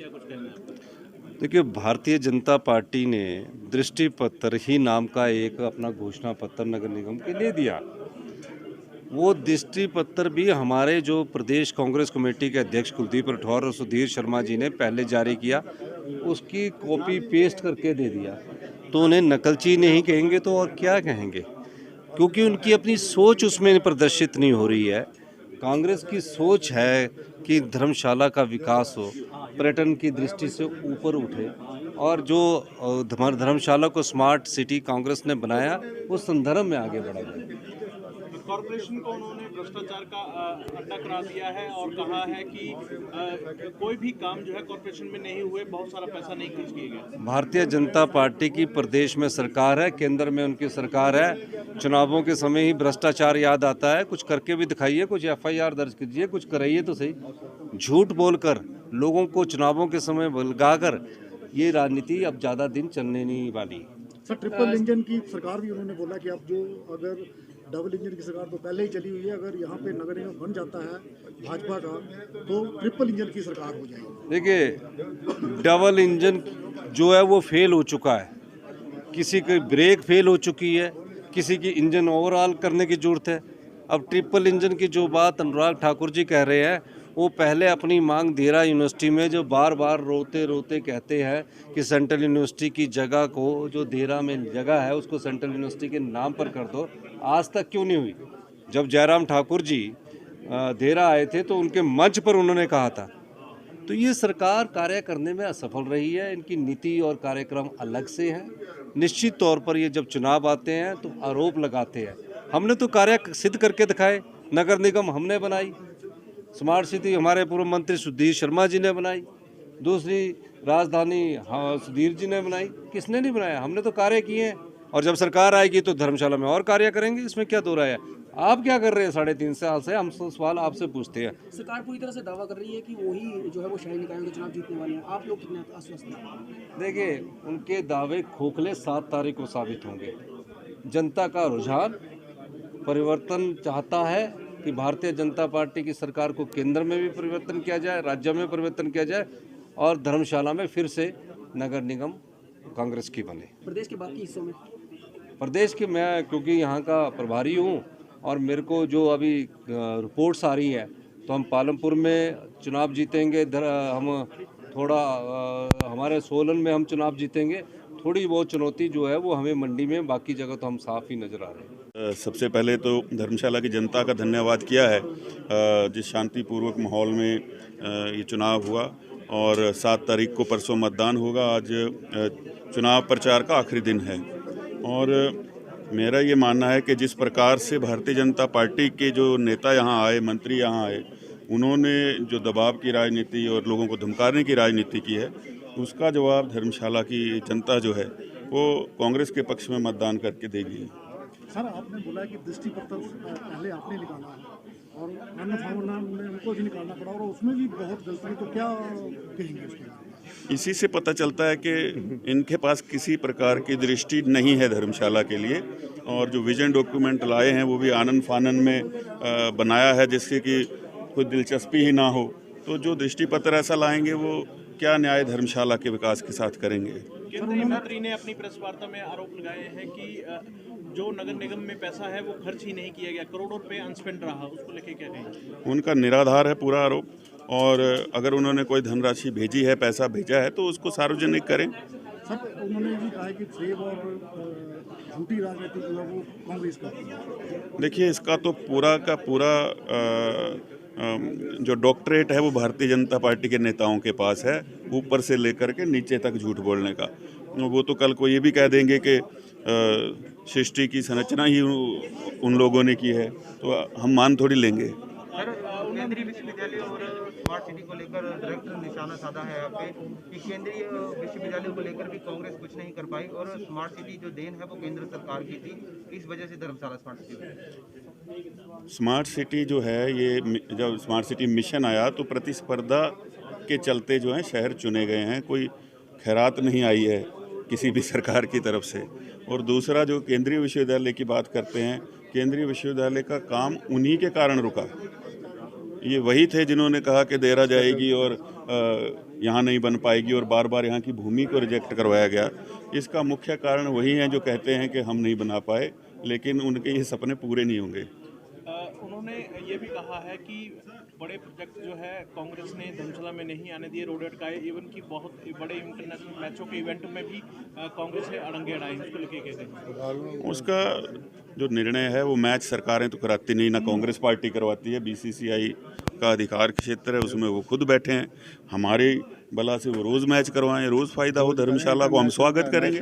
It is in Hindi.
कुछ कहना है आपका? देखिए, भारतीय जनता पार्टी ने दृष्टि पत्र ही नाम का एक अपना घोषणा पत्र नगर निगम के लिए दिया। वो दृष्टि पत्र भी हमारे जो प्रदेश कांग्रेस कमेटी के अध्यक्ष कुलदीप राठौर और सुधीर शर्मा जी ने पहले जारी किया, उसकी कॉपी पेस्ट करके दे दिया। तो उन्हें नकलची नहीं कहेंगे तो और क्या कहेंगे? क्योंकि उनकी अपनी सोच उसमें प्रदर्शित नहीं हो रही है। कांग्रेस की सोच है कि धर्मशाला का विकास हो, पर्यटन की दृष्टि से ऊपर उठे और जो धर्मशाला को स्मार्ट सिटी कांग्रेस ने बनाया, उस संदर्भ में आगे बढ़ा जाए। कॉरपोरेशन को उन्होंने भ्रष्टाचार का अड्डा करा दिया है और कहा है कि कोई भी काम जो है कॉरपोरेशन में नहीं हुए, बहुत सारा पैसा नहीं खर्च किए गए। भारतीय जनता पार्टी की प्रदेश में सरकार है, केंद्र में उनकी सरकार है। चुनावों के समय ही भ्रष्टाचार याद आता है। कुछ करके भी दिखाइए, कुछ एफआईआर दर्ज कीजिए, कुछ कराइए तो सही। झूठ बोलकर लोगों को चुनावों के समय भुलगाकर ये राजनीति अब ज़्यादा दिन चलने नहीं वाली। सर, ट्रिपल इंजन की सरकार भी उन्होंने बोला कि अब जो अगर डबल इंजन की सरकार तो पहले ही चली हुई है, अगर यहाँ पे नगर निगम बन जाता है भाजपा का तो ट्रिपल इंजन की सरकार हो जाएगी। देखिए, डबल इंजन जो है वो फेल हो चुका है। किसी की ब्रेक फेल हो चुकी है, किसी की इंजन ओवरऑल करने की ज़रूरत है। अब ट्रिपल इंजन की जो बात अनुराग ठाकुर जी कह रहे हैं, वो पहले अपनी मांग देरा यूनिवर्सिटी में जो बार बार रोते रोते कहते हैं कि सेंट्रल यूनिवर्सिटी की जगह को, जो देरा में जगह है उसको सेंट्रल यूनिवर्सिटी के नाम पर कर दो, आज तक क्यों नहीं हुई? जब जयराम ठाकुर जी देरा आए थे तो उनके मंच पर उन्होंने कहा था। तो ये सरकार कार्य करने में असफल रही है। इनकी नीति और कार्यक्रम अलग से हैं। निश्चित तौर पर ये जब चुनाव आते हैं तो आरोप लगाते हैं। हमने तो कार्य सिद्ध करके दिखाए। नगर निगम हमने बनाई, स्मार्ट सिटी हमारे पूर्व मंत्री सुधीर शर्मा जी ने बनाई, दूसरी राजधानी सुधीर जी ने बनाई। किसने नहीं बनाया? हमने तो कार्य किए हैं। और जब सरकार आएगी तो धर्मशाला में और कार्य करेंगे, इसमें क्या दो राय है? आप क्या कर रहे हैं 3.5 साल से? हम तो सवाल आपसे पूछते हैं। सरकार पूरी तरह से दावा कर रही है कि वही जो है वो शहरी निकायों के चुनाव जीतने वाले हैं। आप लोग कितने आश्वस्त हैं? देखिए, उनके दावे खोखले 7 तारीख को साबित होंगे। जनता का रुझान परिवर्तन चाहता है कि भारतीय जनता पार्टी की सरकार को केंद्र में भी परिवर्तन किया जाए, राज्य में परिवर्तन किया जाए और धर्मशाला में फिर से नगर निगम कांग्रेस की बने। प्रदेश के बाकी हिस्सों में प्रदेश के मैं क्योंकि यहाँ का प्रभारी हूँ और मेरे को जो अभी रिपोर्ट्स आ रही है तो हम पालमपुर में चुनाव जीतेंगे, हम थोड़ा हमारे सोलन में हम चुनाव जीतेंगे। थोड़ी बहुत चुनौती जो है वो हमें मंडी में, बाकी जगह तो हम साफ ही नज़र आ रहे हैं। सबसे पहले तो धर्मशाला की जनता का धन्यवाद किया है जिस शांतिपूर्वक माहौल में ये चुनाव हुआ और 7 तारीख को परसों मतदान होगा। आज चुनाव प्रचार का आखिरी दिन है और मेरा ये मानना है कि जिस प्रकार से भारतीय जनता पार्टी के जो नेता यहाँ आए, मंत्री यहाँ आए, उन्होंने जो दबाव की राजनीति और लोगों को धमकाने की राजनीति की है, उसका जवाब धर्मशाला की जनता जो है वो कांग्रेस के पक्ष में मतदान करके देगी। सर, आपने बोला कि दृष्टि पत्र पहले आपने निकाला है और अन्य उनको भी निकालना पड़ा और उसमें भी बहुत गलती, तो क्या कहेंगे उसके बारे में? इसी से पता चलता है कि इनके पास किसी प्रकार की दृष्टि नहीं है धर्मशाला के लिए और जो विजन डॉक्यूमेंट लाए हैं वो भी आनन फानन में बनाया है जिससे कि कोई दिलचस्पी ही ना हो। तो जो दृष्टि पत्र ऐसा लाएंगे वो क्या न्याय धर्मशाला के विकास के साथ करेंगे। केंद्रीय मंत्री ने अपनी प्रेस वार्ता में आरोप लगाए हैं कि जो नगर निगम में पैसा है वो खर्च ही नहीं किया गया, करोड़ों रुपए अनस्पेंड रहा। उसको लेके क्या कहेंगे? उनका निराधार है पूरा आरोप और अगर उन्होंने कोई धनराशि भेजी है, पैसा भेजा है तो उसको सार्वजनिक करें। सर, उन्होंने भी कहा कि फेब और झूठी राजनीति जो है वो कांग्रेस का। देखिए, इसका तो पूरा का पूरा जो डॉक्टरेट है वो भारतीय जनता पार्टी के नेताओं के पास है, ऊपर से लेकर के नीचे तक झूठ बोलने का। वो तो कल को ये भी कह देंगे कि सृष्टि की संरचना ही उन लोगों ने की है, तो हम मान थोड़ी लेंगे। केंद्रीय विश्वविद्यालय और स्मार्ट सिटी को लेकर डायरेक्टर निशाना साधा है यहाँ पे कि केंद्रीय विश्वविद्यालयों को लेकर भी कांग्रेस कुछ नहीं कर पाई और स्मार्ट सिटी जो देन है वो केंद्र सरकार की थी, इस वजह से धर्मशाला स्मार्ट सिटी हुई। स्मार्ट सिटी जो है, ये जब स्मार्ट सिटी मिशन आया तो प्रतिस्पर्धा के चलते जो है शहर चुने गए हैं, कोई खैरात नहीं आई है किसी भी सरकार की तरफ से। और दूसरा, जो केंद्रीय विश्वविद्यालय की बात करते हैं, केंद्रीय विश्वविद्यालय का काम उन्हीं के कारण रुका। ये वही थे जिन्होंने कहा कि देरा जाएगी और यहाँ नहीं बन पाएगी और बार बार यहाँ की भूमि को रिजेक्ट करवाया गया। इसका मुख्य कारण वही हैं जो कहते हैं कि हम नहीं बना पाए, लेकिन उनके ये सपने पूरे नहीं होंगे। उन्होंने ये भी कहा है कि बड़े प्रोजेक्ट जो है कांग्रेस ने धर्मशाला में नहीं आने दिए, रोड अटकाए, इवन कि बहुत बड़े इंटरनेशनल मैचों के इवेंट में भी कांग्रेस ने अड़ंगे अड़ाए, उसको लेके कहते हैं। उसका जो निर्णय है वो मैच सरकारें तो कराती नहीं, ना कांग्रेस पार्टी करवाती है। बीसीसीआई का अधिकार क्षेत्र है, उसमें वो खुद बैठे हैं। हमारे बला से वो रोज़ मैच करवाएं, रोज़ फ़ायदा हो धर्मशाला को, हम स्वागत करेंगे।